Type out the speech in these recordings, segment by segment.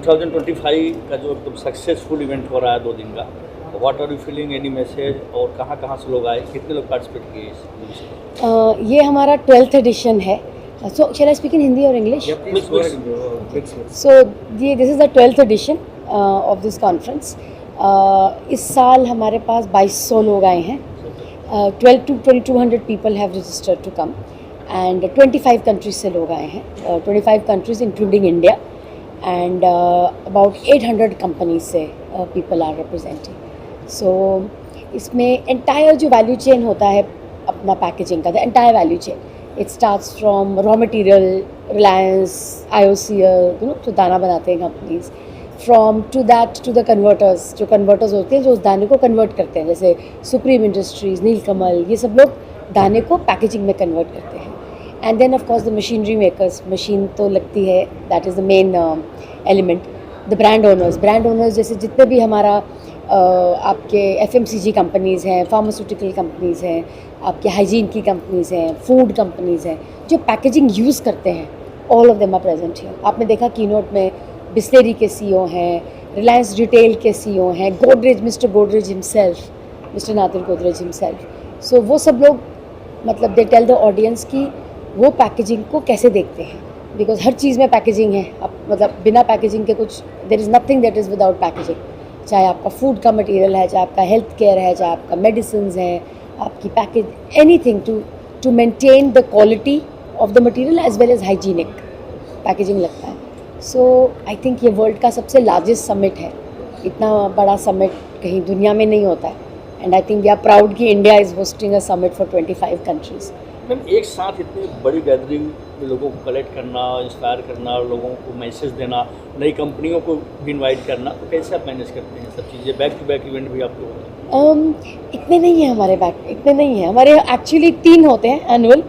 2025 का जो एकदम सक्सेसफुल इवेंट हो रहा है 2 दिन का, what are you feeling, any message, और कहाँ कहाँ से लोग आए, कितने लोग पार्टिसिपेट किए इस ये हमारा 12th एडिशन है. So shall I speak in Hindi or English? So this is the 12th edition of this conference. इस साल हमारे पास 2200 लोग आए हैं. 12 to 2200 people have registered to come and 25 countries से लोग आए हैं. 25 countries including India and about 800 companies से people are representing. So इसमें entire जो value chain होता है अपना packaging का, the entire value chain. It starts from raw material, Reliance, IOCL, जो दाना बनाते हैं companies. From to that to the converters, जो converters होते हैं जो उस दाने को convert करते हैं, जैसे Supreme Industries, नीलकमल, ये सब लोग दाने को packaging में convert करते हैं. And then of course the machinery makers, machine तो लगती है, that is the main element. The brand owners जैसे जितने भी हमारा आपके FMCG कंपनीज़ हैं, फार्मास्यूटिकल कंपनीज़ हैं, आपके हाइजीन की कंपनीज़ हैं, फूड कंपनीज़ हैं, जो पैकेजिंग यूज़ करते हैं, all of them are present here. आपने देखा कीनोट में बिस्लेरी के CEO हैं, रिलायंस रिटेल के CEO हैं, Godrej, mister Godrej himself, mister Nadir Godrej himself. So वो सब लोग मतलब दे टेल द ऑडियंस की वो पैकेजिंग को कैसे देखते हैं, बिकॉज हर चीज़ में पैकेजिंग है. अब मतलब बिना पैकेजिंग के कुछ, there is nothing that is without packaging. चाहे आपका फूड का मटेरियल है, चाहे आपका हेल्थ केयर है, चाहे आपका मेडिसिन है, आपकी package, anything to maintain the quality of the material as well as hygienic packaging लगता है. सो आई थिंक ये वर्ल्ड का सबसे लार्जेस्ट समिट है. इतना बड़ा समिट कहीं दुनिया में नहीं होता है. And I think we are proud कि India is hosting a summit for 25 countries. Ma'am, एक साथ इतनी बड़ी गैदरिंग में लोगों को कलेक्ट करना, इंस्पायर करना, लोगों को मैसेज देना, नई कंपनियों को भी इनवाइट करना, तो कैसे आप मैनेज करते हैं सब चीज़ें? बैक टू बैक इवेंट भी आपको इतने नहीं है हमारे इतने नहीं है हमारे. एक्चुअली 3 होते हैं एनुअल,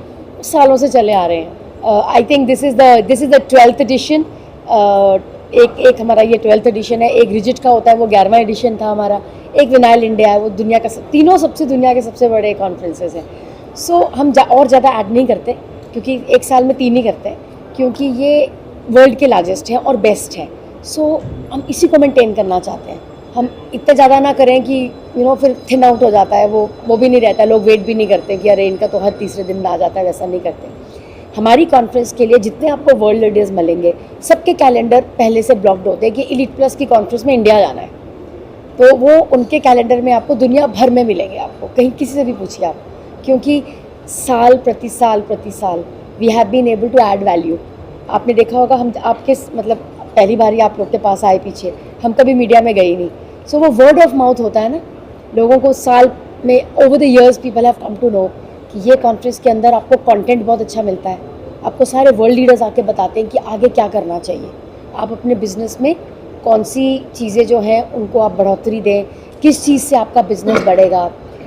सालों से चले आ रहे हैं. I think this is the 12th edition. एक हमारा ये 12th एडिशन है. एक रिजिट का होता है, वो 11वां एडिशन था हमारा. एक विनाइल इंडिया है, वो दुनिया का तीनों दुनिया के सबसे बड़े कॉन्फ्रेंसेस हैं. सो हम और ज़्यादा ऐड नहीं करते, क्योंकि एक साल में 3 ही करते हैं, क्योंकि ये वर्ल्ड के लार्जेस्ट हैं और बेस्ट हैं. सो हम इसी को मेंटेन करना चाहते हैं. हम इतने ज़्यादा ना करें कि फिर थिन आउट हो जाता है, वो भी नहीं रहता. लोग वेट भी नहीं करते कि अरे इनका तो हर तीसरे दिन आ जाता है, वैसा नहीं करते. हमारी कॉन्फ्रेंस के लिए जितने आपको वर्ल्ड लीडर्स मिलेंगे, सबके कैलेंडर पहले से ब्लॉक्ड होते हैं कि एलीट प्लस की कॉन्फ्रेंस में इंडिया जाना है, तो वो उनके कैलेंडर में आपको दुनिया भर में मिलेंगे. आपको कहीं किसी से भी पूछिए आप, क्योंकि साल प्रति साल we have been able to add value. आपने देखा होगा, हम आपके मतलब पहली बार ही आप लोग के पास आए, पीछे हम कभी मीडिया में गए ही नहीं. सो वो वर्ड ऑफ माउथ होता है ना, लोगों को साल में over the years people have come to know कि ये कॉन्फ्रेंस के अंदर आपको कंटेंट बहुत अच्छा मिलता है. आपको सारे वर्ल्ड लीडर्स आके बताते हैं कि आगे क्या करना चाहिए, आप अपने बिजनेस में कौन सी चीज़ें जो हैं उनको आप बढ़ोतरी दें, किस चीज़ से आपका बिजनेस बढ़ेगा,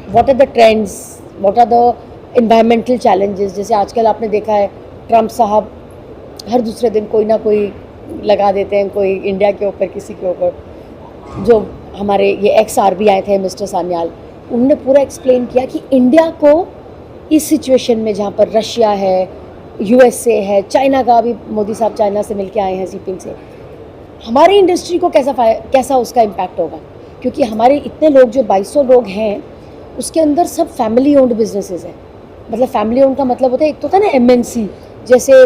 what are the trends, what are the environmental challenges. जैसे आजकल आपने देखा है, ट्रम्प साहब हर दूसरे दिन कोई ना कोई लगा देते हैं, कोई इंडिया के ऊपर, किसी के ऊपर. जो हमारे ये XRB आए थे मिस्टर सान्याल, उन्होंने पूरा एक्सप्लेन किया कि इंडिया को इस सिचुएशन में, जहाँ पर रशिया है, USA है, चाइना का भी मोदी साहब चाइना से मिलके आए हैं, जीपिंग से, हमारी इंडस्ट्री को कैसा उसका इम्पैक्ट होगा. क्योंकि हमारे इतने लोग, जो 2200 लोग हैं, उसके अंदर सब फैमिली ओन्ड बिजनेसेस हैं. मतलब फैमिली ओन्ड का मतलब होता है, एक तो होता है ना MNC, जैसे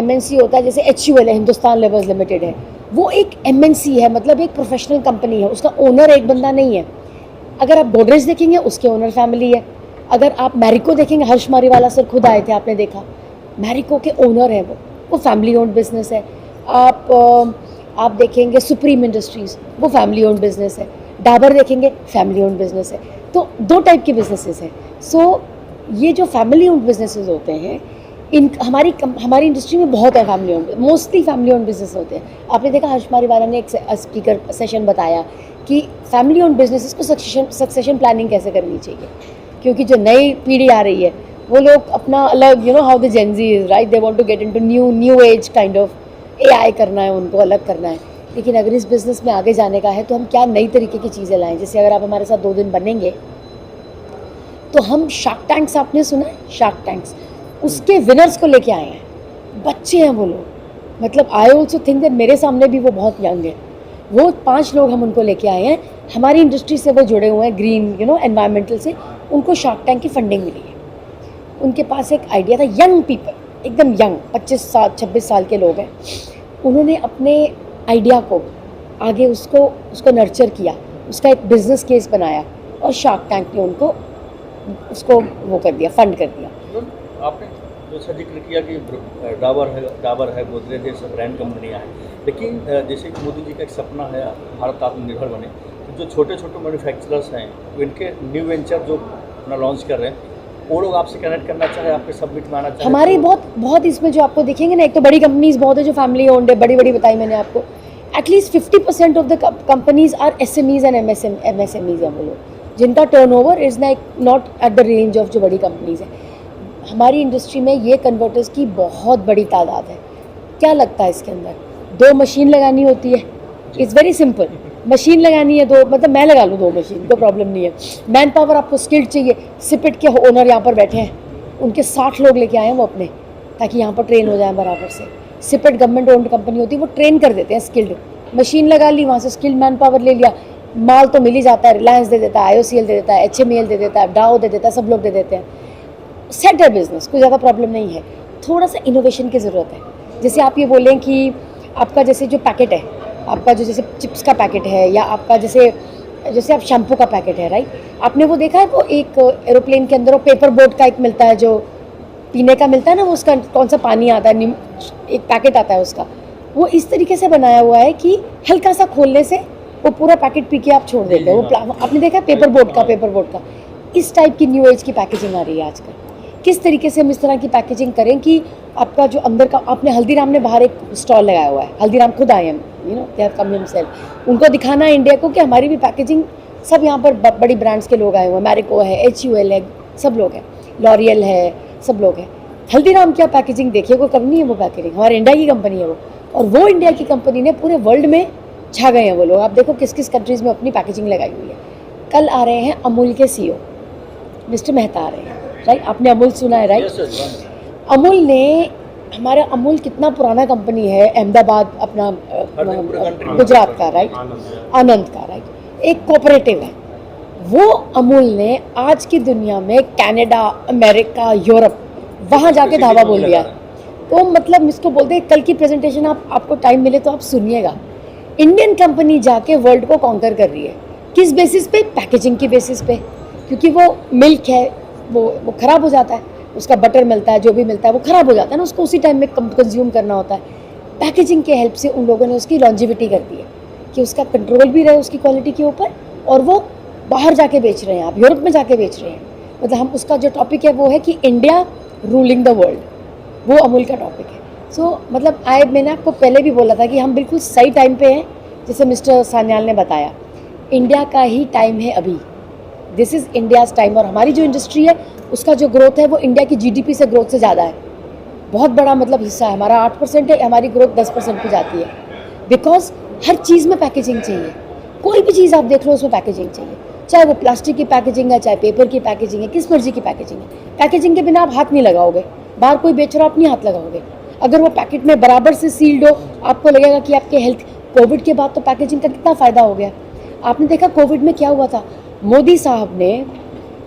MNC होता है, जैसे HUL है, हिंदुस्तान लेवर्स लिमिटेड है, वो एक MNC है, मतलब एक प्रोफेशनल कंपनी है. उसका ओनर एक बंदा नहीं है. अगर आप गोदरेज देखेंगे, उसके ओनर फैमिली है. अगर आप मैरिको देखेंगे, हर्ष मारीवाला सर खुद आए थे, आपने देखा, मैरिको के ओनर हैं, वो फैमिली ओन्ड बिजनेस है. आप देखेंगे सुप्रीम इंडस्ट्रीज़, वो फैमिली ओन्ड बिजनेस है. डाबर देखेंगे, फैमिली ओन्ड बिजनेस है. तो 2 टाइप के बिजनेसेस हैं. सो ये जो फैमिली ओन्ड बिजनेसेस होते हैं, हमारी इंडस्ट्री में बहुत है family owned, mostly family owned business होते हैं. आपने देखा, हर्ष मारीवाला ने एक स्पीकर सेशन बताया कि फैमिली ओन्ड बिजनेसेस को सक्सेशन प्लानिंग कैसे करनी चाहिए. क्योंकि जो नई पीढ़ी आ रही है, वो लोग अपना अलग, how the Gen Z is, right, they want to get into new age kind of AI करना है, उनको अलग करना है. लेकिन अगर इस बिज़नेस में आगे जाने का है, तो हम क्या नई तरीके की चीज़ें लाएं. जैसे अगर आप हमारे साथ 2 दिन बनेंगे, तो हम शार्क टैंक्स, आपने सुना है शार्क टैंक्स, उसके विनर्स को लेके आए हैं. बच्चे हैं वो लोग, मतलब आई ऑल्सो थिंक दैट मेरे सामने भी वो बहुत यंग है. वो 5 लोग हम उनको लेके आए हैं, हमारी इंडस्ट्री से वो जुड़े हुए हैं, ग्रीन एनवायरमेंटल से, उनको शार्क टैंक की फंडिंग मिली है। उनके पास एक आइडिया था, यंग पीपल, एकदम यंग, 25 साल 26 साल के लोग हैं। उन्होंने अपने आइडिया को आगे उसको नर्चर किया, उसका एक बिजनेस केस बनाया और शार्क टैंक ने उसको वो कर दिया, फंड कर दिया। आपने जैसा जिक्र किया कि डाबर है, गोदरेज है, सब ब्रांड कंपनियां हैं, लेकिन जैसे कि मोदी जी का एक सपना है भारत आत्मनिर्भर बने, तो जो छोटे छोटे मैन्युफैक्चरर्स हैं इनके न्यू वेंचर जो अपना लॉन्च कर रहे हैं, वो लोग आपसे कनेक्ट करना चाहे, आपके सबमिट में आना चाहे? हमारे बहुत इसमें जो आपको दिखेंगे ना, एक तो बड़ी कंपनीज बहुत है जो फैमिली ओन्ड है, बड़ी बताई मैंने आपको। At least 50% of the companies are SMEs and MSMEs हैं वो लोग, जिनका turnover is not at the range of जो बड़ी कंपनीज है। हमारी इंडस्ट्री में ये कन्वर्टर्स की बहुत बड़ी तादाद है। क्या लगता है इसके अंदर? 2 मशीन लगानी होती है, इट्स वेरी सिंपल। मशीन लगानी है 2, मतलब मैं लगा लूँ 2 मशीन, कोई प्रॉब्लम नहीं है। मैन पावर आपको स्किल्ड चाहिए। सिपेट के ओनर यहाँ पर बैठे हैं, उनके 60 लोग लेके आए हैं वो अपने, ताकि यहाँ पर ट्रेन हो जाए बराबर से। सिपेट गवर्नमेंट ओन्ड कंपनी होती है, वो ट्रेन कर देते हैं स्किल्ड। मशीन लगा ली, वहाँ से स्किल्ड मैन पावर ले लिया, माल तो मिल ही जाता है, रिलायंस दे देता है, IOCL दे देता है, HMEL दे देता है, डाओ दे देता है, सब लोग दे देते हैं। सेट है बिजनेस, कोई ज़्यादा प्रॉब्लम नहीं है। थोड़ा सा इनोवेशन की ज़रूरत है। जैसे आप ये बोलें कि आपका जैसे जो पैकेट है, आपका जो जैसे चिप्स का पैकेट है, या आपका जैसे आप शैम्पू का पैकेट है, राइट? आपने वो देखा है, वो एक एरोप्लेन के अंदर वो पेपर बोट का एक मिलता है, जो पीने का मिलता है ना, वो उसका कौन सा पानी आता है, एक पैकेट आता है उसका, वो इस तरीके से बनाया हुआ है कि हल्का सा खोलने से वो पूरा पैकेट पी के आप छोड़ देते हैं। वो आपने देखा है पेपर बोट का। इस टाइप की न्यू एज की पैकेजिंग आ रही है आजकल। किस तरीके से हम इस तरह की पैकेजिंग करें कि आपका जो अंदर का, आपने हल्दीराम ने बाहर एक स्टॉल लगाया हुआ है, हल्दीराम खुद आए हैं, दे हैव कम हिमसेल्फ। उनको दिखाना है इंडिया को कि हमारी भी पैकेजिंग, सब यहाँ पर बड़ी ब्रांड्स के लोग आए हुए हैं, मैरिको है, HUL है, सब लोग हैं, लॉरियल है, सब लोग हैं। हल्दीराम क्या पैकेजिंग देखिए, कोई कम नहीं है वो पैकेजिंग, हमारे इंडिया की कंपनी है वो, और वो इंडिया की कंपनी ने पूरे वर्ल्ड में छा गए हैं वो लोग। आप देखो किस किस कंट्रीज़ में अपनी पैकेजिंग लगाई हुई है। कल आ रहे हैं अमूल के CEO मिस्टर मेहता आ रहे हैं, राइट? आपने अमूल सुना है, राइट? अमूल ने, हमारा अमूल कितना पुराना कंपनी है, अहमदाबाद अपना गुजरात का, राइट? आनंद का, राइट? एक कोऑपरेटिव है वो। अमूल ने आज की दुनिया में कनाडा, अमेरिका, यूरोप, वहाँ जाके धावा बोल दिया। तो मतलब इसको बोलते हैं, कल की प्रेजेंटेशन आपको टाइम मिले तो आप सुनिएगा। इंडियन कंपनी जाके वर्ल्ड को कॉन्कर कर रही है, किस बेसिस पे? पैकेजिंग की बेसिस पे, क्योंकि वो मिल्क है, वो ख़राब हो जाता है, उसका बटर मिलता है, जो भी मिलता है वो ख़राब हो जाता है ना, उसको उसी टाइम में कंज्यूम करना होता है। पैकेजिंग के हेल्प से उन लोगों ने उसकी लॉन्जिविटी कर दी है कि उसका कंट्रोल भी रहे उसकी क्वालिटी के ऊपर, और वो बाहर जाके बेच रहे हैं, आप यूरोप में जाके बेच रहे हैं। मतलब हम, उसका जो टॉपिक है वो है कि इंडिया रूलिंग द वर्ल्ड, वो अमूल का टॉपिक है। सो मतलब मैंने आपको पहले भी बोला था कि हम बिल्कुल सही टाइम पे हैं, जैसे मिस्टर सान्याल ने बताया, इंडिया का ही टाइम है अभी, दिस इज़ इंडियाज़ टाइम। और हमारी जो इंडस्ट्री है उसका जो ग्रोथ है वो इंडिया की GDP से ग्रोथ से ज़्यादा है, बहुत बड़ा मतलब हिस्सा है हमारा, 8% है, हमारी ग्रोथ 10% पे जाती है। बिकॉज हर चीज़ में पैकेजिंग चाहिए, कोई भी चीज़ आप देख लो उसमें पैकेजिंग चाहिए, चाहे वो प्लास्टिक की पैकेजिंग है, चाहे पेपर की पैकेजिंग है, किस मर्जी की पैकेजिंग है। पैकेजिंग के बिना आप हाथ नहीं लगाओगे, बाहर कोई बेच रहा हो आप नहीं हाथ लगाओगे। अगर वो पैकेट में बराबर से सील्ड हो, आपको लगेगा कि आपके हेल्थ। कोविड के बाद तो पैकेजिंग का कितना फ़ायदा हो गया। आपने देखा कोविड में क्या हुआ था, मोदी साहब ने,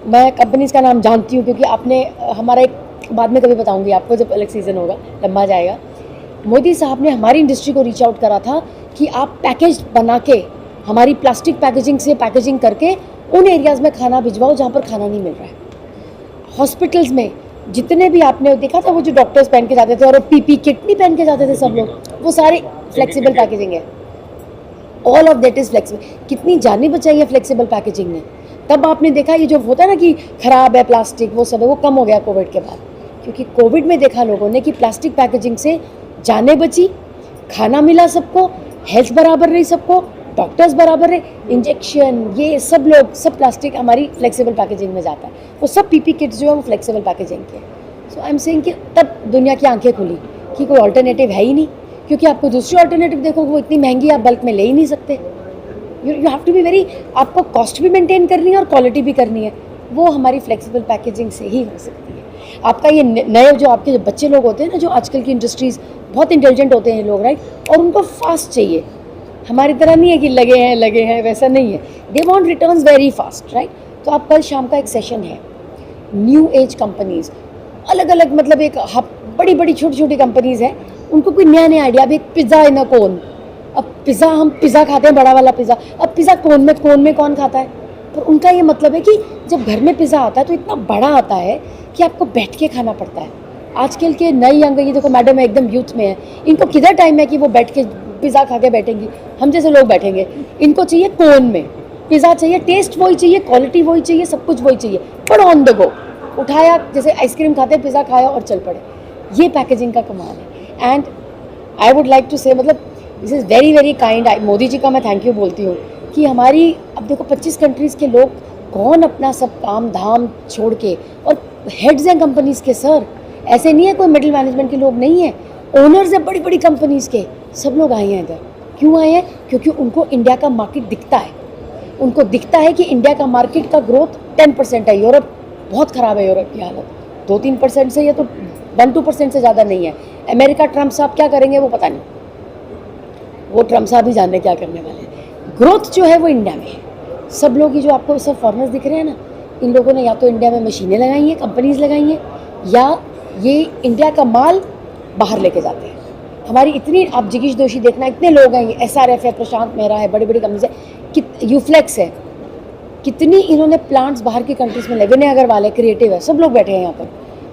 मैं कंपनीज का नाम जानती हूँ क्योंकि आपने हमारा एक, बाद में कभी बताऊंगी आपको जब अलग सीज़न होगा, लंबा जाएगा। मोदी साहब ने हमारी इंडस्ट्री को रीच आउट करा था कि आप पैकेज बना के, हमारी प्लास्टिक पैकेजिंग से पैकेजिंग करके उन एरियाज़ में खाना भिजवाओ जहाँ पर खाना नहीं मिल रहा है। हॉस्पिटल्स में जितने भी आपने देखा था, वो जो डॉक्टर्स पहन के जाते थे और PP किट नहीं पहन के जाते थे सब लोग, वो सारे फ्लेक्सिबल पैकेजिंग है। All of that is flexible. कितनी जानें बचाई है फ्लेक्सिबल पैकेजिंग ने। तब आपने देखा ये जो होता है ना कि ख़राब है प्लास्टिक, वो सब है, वो कम हो गया कोविड के बाद, क्योंकि कोविड में देखा लोगों ने कि प्लास्टिक पैकेजिंग से जानें बची, खाना मिला सबको, हेल्थ बराबर रही सबको, डॉक्टर्स बराबर रहे, इंजेक्शन, ये सब लोग, सब प्लास्टिक हमारी फ्लेक्सिबल पैकेजिंग में जाता है। वो सब PP किट्स जो है वो फ्लेक्सिबल पैकेजिंग के। सो आई एम सेइंग कि तब दुनिया की आंखें खुली कि कोई ऑल्टरनेटिव है ही नहीं, क्योंकि आपको दूसरी ऑल्टरनेटिव देखोगे वो इतनी महंगी, आप बल्क में ले ही नहीं सकते। You have to be very, आपको कॉस्ट भी मेंटेन करनी है और क्वालिटी भी करनी है, वो हमारी फ्लेक्सिबल पैकेजिंग से ही हो सकती है। आपका ये नए जो आपके जो बच्चे लोग होते हैं ना, जो आजकल की इंडस्ट्रीज़ बहुत इंटेलिजेंट होते हैं लोग, राइट, और उनको फास्ट चाहिए, हमारी तरह नहीं है कि लगे हैं, वैसा नहीं है। They want returns very fast, right. तो आप कल शाम का एक सेशन है, न्यू एज कंपनीज, अलग अलग, मतलब एक बड़ी बड़ी छोटी छोटी कंपनीज हैं, उनको कोई नया नया आइडिया। अब एक पिज़्ज़ा इन अ कोन, अब पिज़्ज़ा, हम पिज़्ज़ा खाते हैं बड़ा वाला पिज़्ज़ा, अब पिज़्ज़ा कोन में कौन खाता है? पर उनका ये मतलब है कि जब घर में पिज़्ज़ा आता है तो इतना बड़ा आता है कि आपको बैठ के खाना पड़ता है। आजकल के नई यंग, ये देखो मैडम एकदम यूथ में है, इनको किधर टाइम है कि वो बैठ के पिज़्ज़ा खा के बैठेंगी? हम जैसे लोग बैठेंगे। इनको चाहिए कोन में पिज़्ज़ा, चाहिए टेस्ट वही चाहिए, क्वालिटी वही चाहिए, सब कुछ वही चाहिए, पर ऑन द गो, उठाया, जैसे आइसक्रीम खाते हैं, पिज़्ज़ा खाया और चल पड़े। ये पैकेजिंग का कमाल है। And I would like to say, मतलब this is very very kind. Modi ji का मैं थैंक यू बोलती हूँ कि हमारी, अब देखो 25 कंट्रीज़ के लोग, कौन अपना सब काम धाम छोड़ के, और हेड्स हैं कंपनीज़ के सर, ऐसे नहीं है कोई मिडिल मैनेजमेंट के लोग नहीं हैं, ओनर्स हैं बड़ी बड़ी कंपनीज़ के, सब लोग आए हैं इधर। क्यों आए हैं? क्योंकि उनको इंडिया का मार्केट दिखता है। उनको दिखता है कि इंडिया का मार्केट का ग्रोथ 10% है। यूरोप बहुत ख़राब है, यूरोप की हालत 2-3% से, या तो 1-2% से ज़्यादा नहीं है। अमेरिका, ट्रम्प साहब क्या करेंगे वो पता नहीं, वो ट्रम्प साहब ही जान रहे क्या करने वाले हैं। ग्रोथ जो है वो इंडिया में है। सब लोग ये जो आपको सब फॉरनर्स दिख रहे हैं ना, इन लोगों ने या तो इंडिया में मशीनें लगाई हैं, कंपनीज लगाई हैं, या ये इंडिया का माल बाहर लेके जाते हैं। हमारी इतनी, आप जिगीश दोषी देखना, इतने लोग हैं, SRF है, प्रशांत मेहरा है, बड़ी बड़ी कंपनीज है, यूफ्लेक्स है, कितनी इन्होंने प्लांट्स बाहर की कंट्रीज में लगे, विनय अग्रवाल है, क्रिएटिव है, सब लोग बैठे हैं यहाँ पर।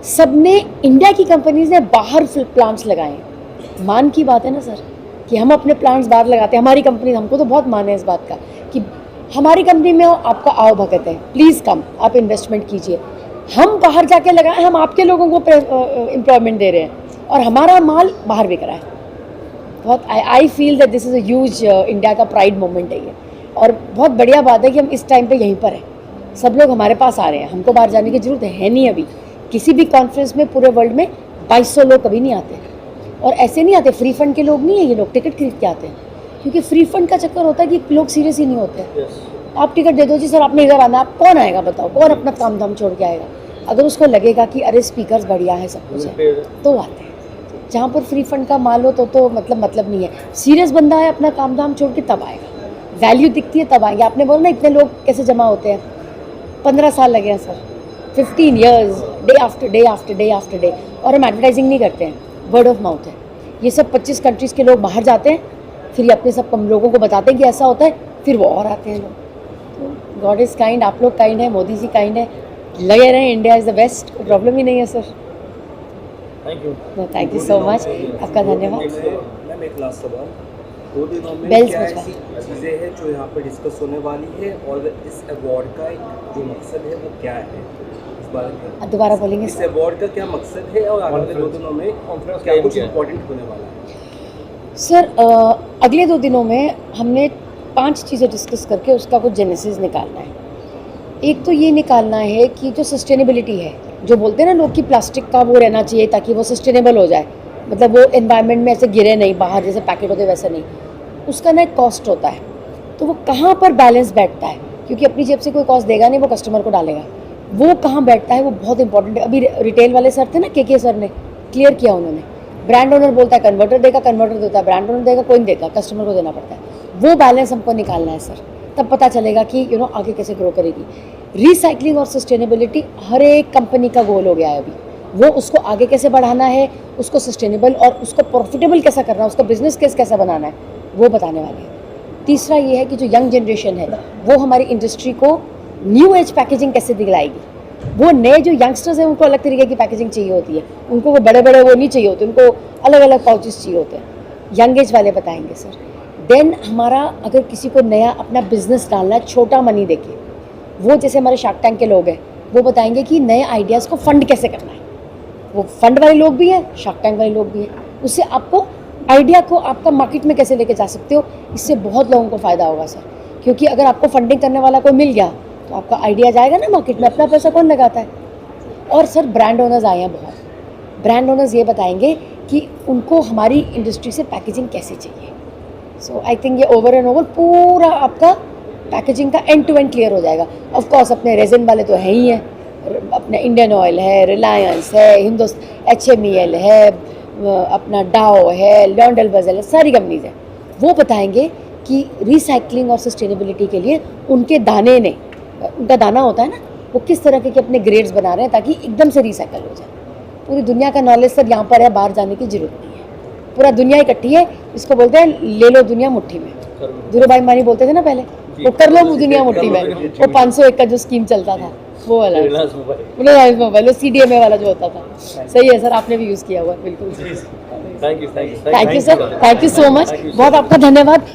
सब ने, इंडिया की कंपनीज ने बाहर प्लांट्स लगाए हैं। मान की बात है ना सर, कि हम अपने प्लांट्स बाहर लगाते हैं। हमारी कंपनी, हमको तो बहुत मान है इस बात का कि हमारी कंपनी में आपका आओ भगत है, प्लीज़ कम, आप इन्वेस्टमेंट कीजिए। हम बाहर जाके लगाए, हम आपके लोगों को एम्प्लॉयमेंट दे रहे हैं, और हमारा माल बाहर बिक रहा है। बहुत I feel that this is a huge India का प्राइड मोमेंट है ये, और बहुत बढ़िया बात है कि हम इस टाइम पे यहीं पर हैं, सब लोग हमारे पास आ रहे हैं। हमको बाहर जाने की ज़रूरत है नहीं अभी। किसी भी कॉन्फ्रेंस में पूरे वर्ल्ड में 2200 लोग कभी नहीं आते, और ऐसे नहीं आते, फ्री फंड के लोग नहीं है ये लोग, टिकट खरीद के आते हैं। क्योंकि फ्री फंड का चक्कर होता है कि लोग सीरियस ही नहीं होते हैं। आप टिकट दे दो जी सर, आपने इधर आना, आप कौन आएगा बताओ, कौन अपना काम धाम छोड़ के आएगा? अगर उसको लगेगा कि अरे स्पीकर्स बढ़िया है, सब कुछ है, तो आते हैं। जहाँ पर फ्री फंड का माल हो तो मतलब नहीं है। सीरियस बंदा है, अपना काम धाम छोड़ के तब आएगा, वैल्यू दिखती है तब आएंगे। आपने बोला ना इतने लोग कैसे जमा होते हैं, 15 साल लगे हैं sir, 15 years, day after day after day after day. और हम एडवर्टाइजिंग नहीं करते हैं, वर्ड ऑफ माउथ है। ये सब 25 कंट्रीज़ के लोग बाहर जाते हैं, फिर ये अपने सब लोगों को बताते हैं कि ऐसा होता है, फिर वो और आते हैं लोग। तो गॉड इज़ काइंड, आप लोग काइंड है, मोदी जी काइंड है, लगे रहें, इंडिया इज़ द बेस्ट, कोई प्रॉब्लम ही नहीं है sir. Thank you. Thank you so much, आपका धन्यवाद। मैम एक लास्ट सवाल, 2 दिनों में बेल्स क्या बजवा। ऐसी चीज़ें हैं जो यहाँ पर डिस्कस होने वाली है, और इस अवार्ड का जो मकसद है वो क्या है, इस बारे में आप दोबारा बोलेंगे इस सर? अवार्ड का क्या मकसद है, और आने वाले 2 दिनों में कॉन्फ्रेंस क्या कुछ क्या है? इम्पोर्टेंट होने वाला है? सर अगले 2 दिनों में हमने 5 चीज़ें डिस्कस करके उसका कुछ जेनेसिस निकालना है। एक तो ये निकालना है कि जो सस्टेनेबिलिटी है, जो बोलते हैं ना लोग कि प्लास्टिक का वो रहना चाहिए ताकि वो सस्टेनेबल हो जाए, मतलब वो एनवायरनमेंट में ऐसे गिरे नहीं, बाहर जैसे पैकेट होते वैसे नहीं, उसका ना एक कॉस्ट होता है। तो वो कहाँ पर बैलेंस बैठता है, क्योंकि अपनी जेब से कोई कॉस्ट देगा नहीं, वो कस्टमर को डालेगा, वो कहाँ बैठता है वो बहुत इंपॉर्टेंट है। अभी रिटेल वाले सर थे ना, के सर ने क्लियर किया उन्होंने, ब्रांड ओनर बोलता है कन्वर्टर देगा, कन्वर्टर देता है, ब्रांड ओनर देगा, कोई नहीं देगा, कस्टमर को देना पड़ता है। वो बैलेंस हमको निकालना है सर, तब पता चलेगा कि आगे कैसे ग्रो करेगी। रिसाइकलिंग और सस्टेनेबिलिटी हर एक कंपनी का गोल हो गया है अभी, वो उसको आगे कैसे बढ़ाना है, उसको सस्टेनेबल और उसको प्रॉफिटेबल कैसा करना है, उसका बिजनेस केस कैसा बनाना है, वो बताने वाले हैं। तीसरा ये है कि जो यंग जनरेशन है वो हमारी इंडस्ट्री को न्यू एज पैकेजिंग कैसे दिलाएगी। वो नए जो यंगस्टर्स हैं उनको अलग तरीके की पैकेजिंग चाहिए होती है, उनको वो बड़े बड़े वो नहीं चाहिए होते, उनको अलग अलग पाउचेस चाहिए होते हैं, यंग एज वाले बताएंगे सर। देन हमारा अगर किसी को नया अपना बिजनेस डालना है, छोटा मनी देके, वो जैसे हमारे शार्क टैंक के लोग हैं, वो बताएंगे कि नए आइडियाज़ को फंड कैसे करना है। वो फंड वाले लोग भी हैं, शार्क टैंक वाले लोग भी हैं, उससे आपको आइडिया को आपका मार्केट में कैसे लेके जा सकते हो, इससे बहुत लोगों को फ़ायदा होगा सर। क्योंकि अगर आपको फंडिंग करने वाला कोई मिल गया तो आपका आइडिया जाएगा ना मार्केट में, अपना पैसा कौन लगाता है। और सर ब्रांड ओनर्स आए हैं बहुत, ब्रांड ओनर्स ये बताएंगे कि उनको हमारी इंडस्ट्री से पैकेजिंग कैसे चाहिए। सो आई थिंक ये ओवर एंड ओवर पूरा आपका पैकेजिंग का एंड टू एंड क्लियर हो जाएगा। ऑफ कोर्स अपने रेजिन वाले तो हैं ही हैं, अपने इंडियन ऑयल है, रिलायंस है, हिंदुस्तान HMEL है, अपना डाओ है, लॉन्डल बजल है, सारी कंपनीज हैं। वो बताएंगे कि रिसाइकलिंग और सस्टेनेबिलिटी के लिए उनके दाने ने, उनका दाना होता है ना, वो किस तरह के अपने ग्रेड्स बना रहे हैं ताकि एकदम से रिसाइकल हो जाए। पूरी दुनिया का नॉलेज सर यहाँ पर है, बाहर जाने की जरूरत नहीं है। पूरा दुनिया इकट्ठी है, इसको बोलते हैं ले लो दुनिया मुट्ठी में। धीरू भाई मानी बोलते थे ना पहले, वो कर लो दुनिया मुट्ठी में। वो 501 का जो स्कीम चलता था वो वाला, रिलायंस मोबाइल, रिलायंस मोबाइल, वो CDMA वाला जो होता था। सही है सर, आपने भी यूज़ किया हुआ है, बिल्कुल। Thank you thank you sir, thank you so much, बहुत आपका धन्यवाद।